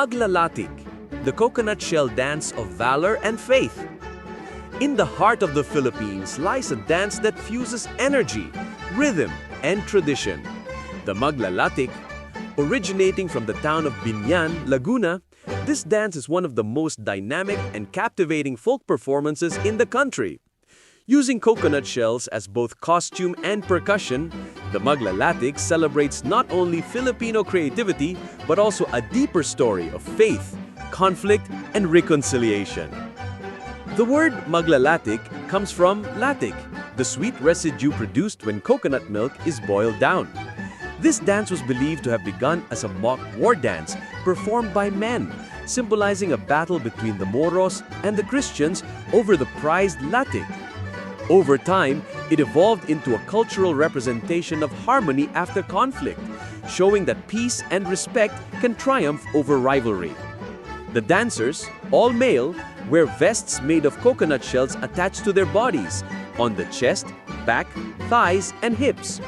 Maglalatik, the coconut shell dance of valor and faith. In the heart of the Philippines lies a dance that fuses energy, rhythm, and tradition. The Maglalatik, originating from the town of Biñan, Laguna, this dance is one of the most dynamic and captivating folk performances in the country. Using coconut shells as both costume and percussion, the Maglalatik celebrates not only Filipino creativity but also a deeper story of faith, conflict, and reconciliation. The word Maglalatik comes from latik, the sweet residue produced when coconut milk is boiled down. This dance was believed to have begun as a mock war dance performed by men, symbolizing a battle between the Moros and the Christians over the prized latik. Over time, it evolved into a cultural representation of harmony after conflict, showing that peace and respect can triumph over rivalry. The dancers, all male, wear vests made of coconut shells attached to their bodies, on the chest, back, thighs, and hips.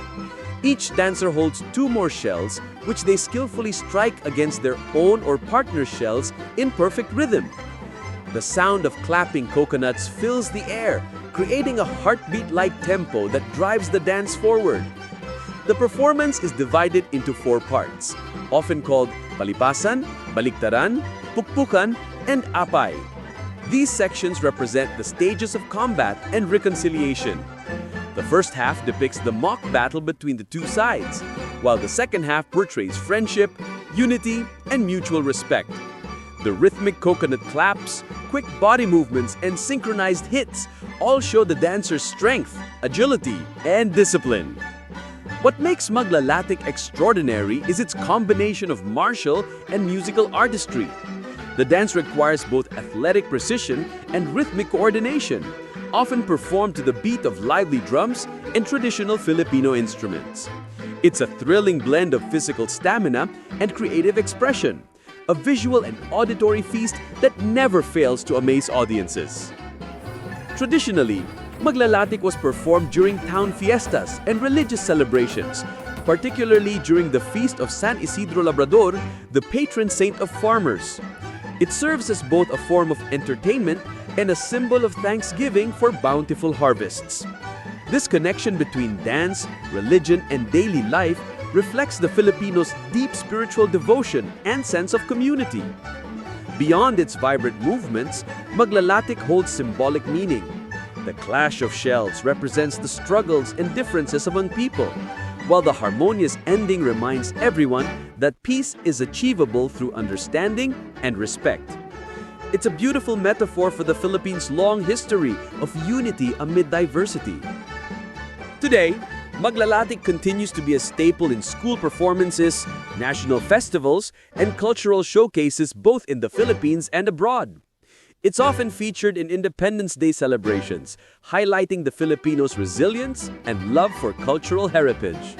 Each dancer holds 2 more shells, which they skillfully strike against their own or partner's shells in perfect rhythm. The sound of clapping coconuts fills the air, creating a heartbeat-like tempo that drives the dance forward. The performance is divided into 4 parts, often called palipasan, baliktaran, pukpukan, and apay. These sections represent the stages of combat and reconciliation. The first half depicts the mock battle between the 2 sides, while the second half portrays friendship, unity, and mutual respect. The rhythmic coconut claps, quick body movements, and synchronized hits all show the dancer's strength, agility, and discipline. What makes Maglalatik extraordinary is its combination of martial and musical artistry. The dance requires both athletic precision and rhythmic coordination, often performed to the beat of lively drums and traditional Filipino instruments. It's a thrilling blend of physical stamina and creative expression, a visual and auditory feast that never fails to amaze audiences. Traditionally, Maglalatik was performed during town fiestas and religious celebrations, particularly during the feast of San Isidro Labrador, the patron saint of farmers. It serves as both a form of entertainment and a symbol of thanksgiving for bountiful harvests. This connection between dance, religion, and daily life reflects the Filipinos' deep spiritual devotion and sense of community. Beyond its vibrant movements, Maglalatik holds symbolic meaning. The clash of shells represents the struggles and differences among people, while the harmonious ending reminds everyone that peace is achievable through understanding and respect. It's a beautiful metaphor for the Philippines' long history of unity amid diversity. Today, Maglalatik continues to be a staple in school performances, national festivals, and cultural showcases both in the Philippines and abroad. It's often featured in Independence Day celebrations, highlighting the Filipinos' resilience and love for cultural heritage.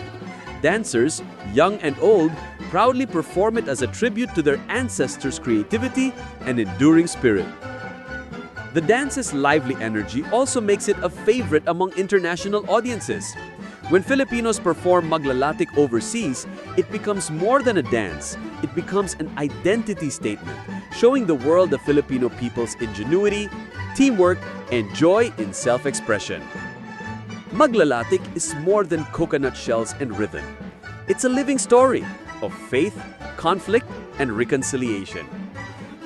Dancers, young and old, proudly perform it as a tribute to their ancestors' creativity and enduring spirit. The dance's lively energy also makes it a favorite among international audiences. When Filipinos perform Maglalatik overseas, it becomes more than a dance. It becomes an identity statement, showing the world the Filipino people's ingenuity, teamwork, and joy in self-expression. Maglalatik is more than coconut shells and rhythm. It's a living story of faith, conflict, and reconciliation.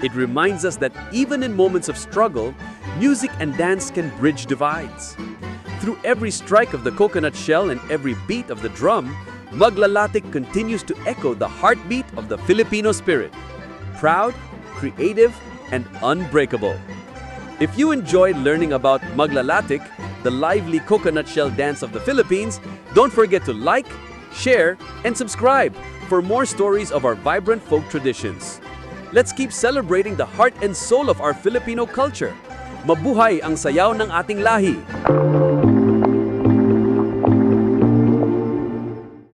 It reminds us that even in moments of struggle, music and dance can bridge divides. Through every strike of the coconut shell and every beat of the drum, Maglalatik continues to echo the heartbeat of the Filipino spirit. Proud, creative, and unbreakable. If you enjoyed learning about Maglalatik, the lively coconut shell dance of the Philippines, don't forget to like, share, and subscribe for more stories of our vibrant folk traditions. Let's keep celebrating the heart and soul of our Filipino culture. Mabuhay ang sayaw ng ating lahi!